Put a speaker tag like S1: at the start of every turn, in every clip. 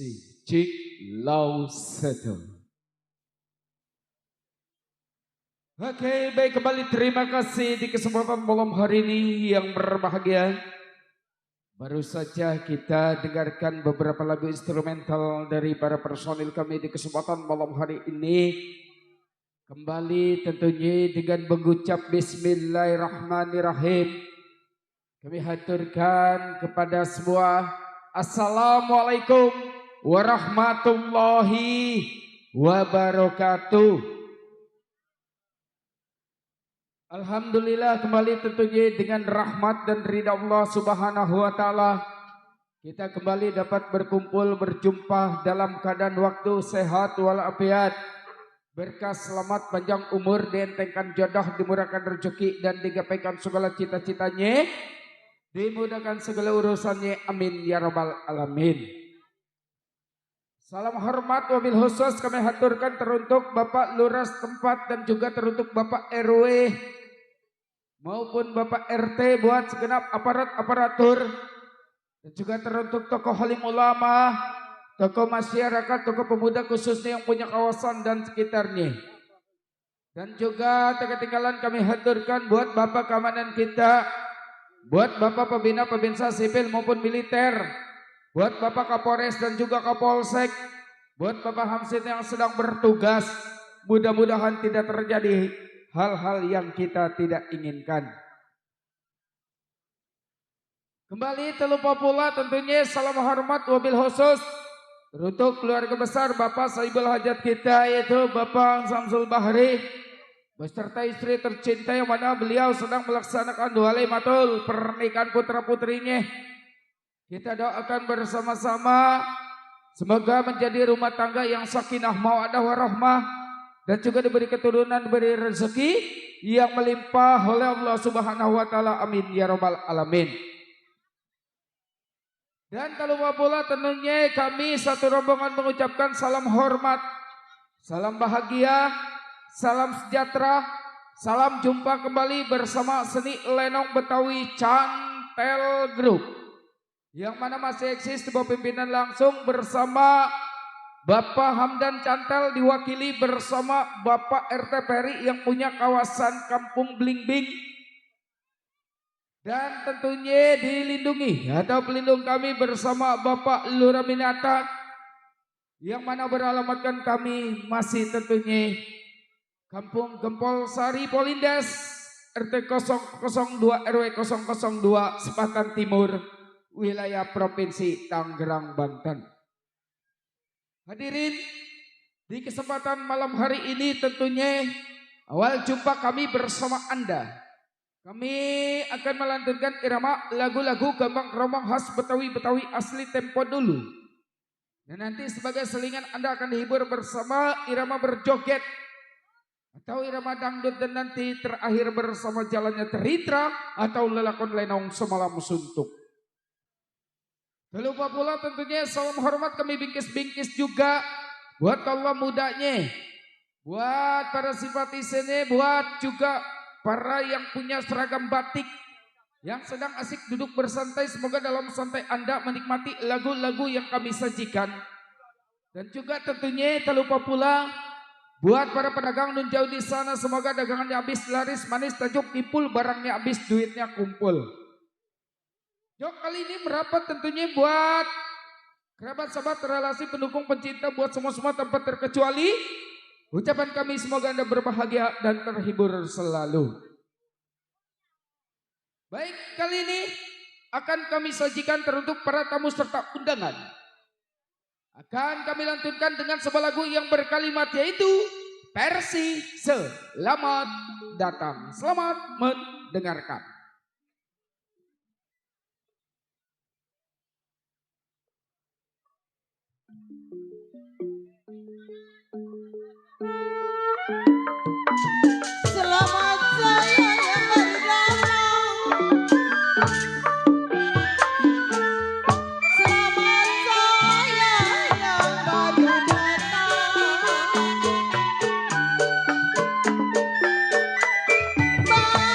S1: Si Cik Lau Seto. Oke, baik, kembali terima kasih di kesempatan malam hari ini yang berbahagia. Baru saja kita dengarkan beberapa lagu instrumental dari para personil kami di kesempatan malam hari ini. Kembali tentunya dengan mengucap Bismillahirrahmanirrahim. Kami haturkan kepada semua Assalamualaikum warahmatullahi wabarakatuh. Alhamdulillah, kembali tentunya dengan rahmat dan ridha Allah Subhanahu wa taala kita kembali dapat berkumpul berjumpa dalam keadaan waktu sehat walafiat, berkah selamat panjang umur, dientengkan jodoh, dimurahkan rezeki dan digapaikan segala cita-citanya, dimudahkan segala urusannya, amin ya rabbal alamin. Salam hormat wabil khusus kami haturkan teruntuk Bapak Lurah tempat dan juga teruntuk Bapak RW maupun Bapak RT buat segenap aparatur dan juga teruntuk tokoh halim ulama, tokoh masyarakat, tokoh pemuda khususnya yang punya kawasan dan sekitarnya. Dan juga tak ketinggalan kami haturkan buat Bapak keamanan kita, buat Bapak pembina pembinsa sipil maupun militer, buat Bapak Kapolres dan juga Kapolsek, buat Bapak Hamsid yang sedang bertugas, mudah-mudahan tidak terjadi hal-hal yang kita tidak inginkan. Kembali terlupa pula tentunya salam hormat wabil khusus untuk keluarga besar Bapak Saibul Hajat kita, yaitu Bapak Samsul Bahri beserta istri tercinta yang mana beliau sedang melaksanakan walimatul pernikahan putra putrinya. Kita doakan bersama-sama semoga menjadi rumah tangga yang sakinah mawaddah warahmah dan juga diberi keturunan, diberi rezeki yang melimpah oleh Allah Subhanahu wa taala, amin ya rabbal alamin. Dan tak lupa pula tentunya kami satu rombongan mengucapkan salam hormat, salam bahagia, salam sejahtera, salam jumpa kembali bersama seni lenong Betawi Cantel Group yang mana masih eksis di bawah pimpinan langsung bersama Bapak Hamdan Cantel diwakili bersama Bapak RT Peri yang punya kawasan Kampung Blingbing, dan tentunya dilindungi atau pelindung kami bersama Bapak Lurah Minata yang mana beralamatkan kami masih tentunya Kampung Gempol Sari Polindes RT 002 RW 002 Sepatan Timur, wilayah Provinsi Tangerang, Banten. Hadirin, di kesempatan malam hari ini tentunya awal jumpa kami bersama Anda. Kami akan melantunkan irama lagu-lagu gambang kromong khas Betawi-Betawi asli tempo dulu. Dan nanti sebagai selingan Anda akan dihibur bersama irama berjoget atau irama dangdut, dan nanti terakhir bersama jalannya teritra atau lelakon lenong semalam suntuk. Tak lupa pula tentunya salam hormat kami bingkis-bingkis juga buat Allah mudanya, buat para simpatisannya, buat juga para yang punya seragam batik yang sedang asik duduk bersantai. Semoga dalam santai Anda menikmati lagu-lagu yang kami sajikan. Dan juga tentunya tak lupa pula buat para pedagang nun jauh di sana, semoga dagangannya habis laris manis, tajuk timpul, barangnya habis, duitnya kumpul. Jok kali ini merapat tentunya buat kerabat, sahabat, relasi, pendukung, pencinta, buat semua tanpa terkecuali. Ucapan kami semoga Anda berbahagia dan terhibur selalu. Baik, kali ini akan kami sajikan teruntuk para tamu serta undangan. Akan kami lantunkan dengan sebuah lagu yang berkalimat yaitu versi Selamat Datang. Selamat mendengarkan.
S2: Barang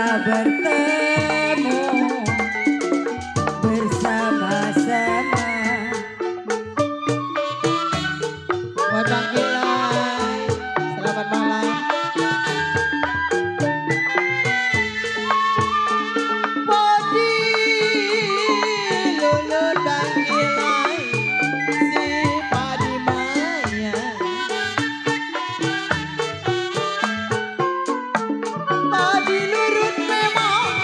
S2: kita bertemu bersama-sama. Buat Bang Gilai, selamat malam. Padi lulur Bang Gilai, si padi maya. Padi lurut memang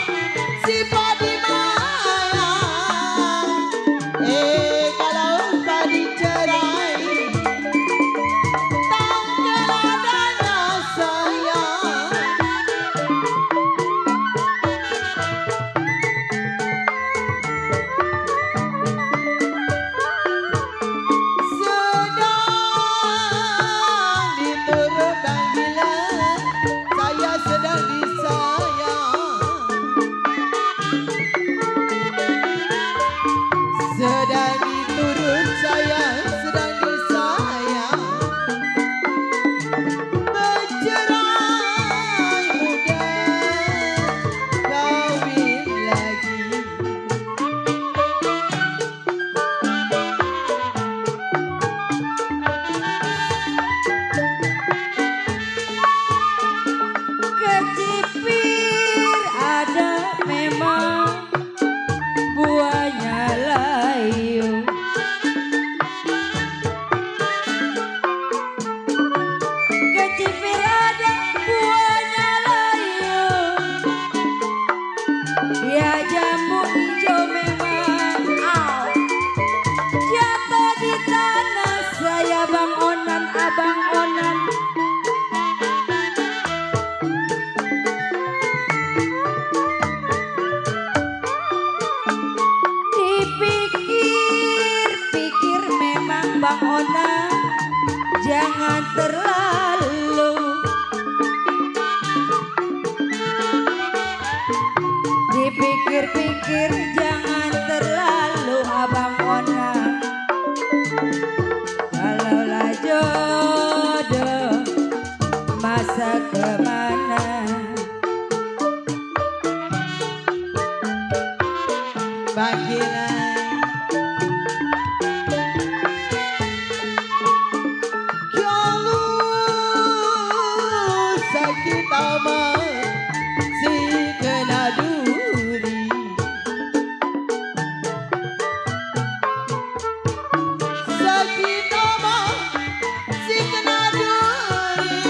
S2: si padi maya. Kalau padi cerai sedang diturut saya sedang disayang, bercerai muda kawin lagi. Kecipir ada memang buahnya layu. Kecipir ada buahnya layu. Ya jamu hijau memang jatuh di tanah saya Bang Onan, Abang Onan. Dipikir-pikir memang Bang Onan jangan terlalu. Dipikir-pikir jangan terlalu Abang Onan. Kalaulah jodoh masa kemana. Bang Gilai, kalau sakit amat si kena duri. Sakit amat si kena duri.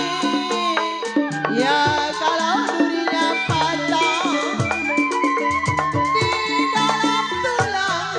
S2: Ya kalau durinya patah di dalam tulang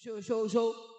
S1: Show.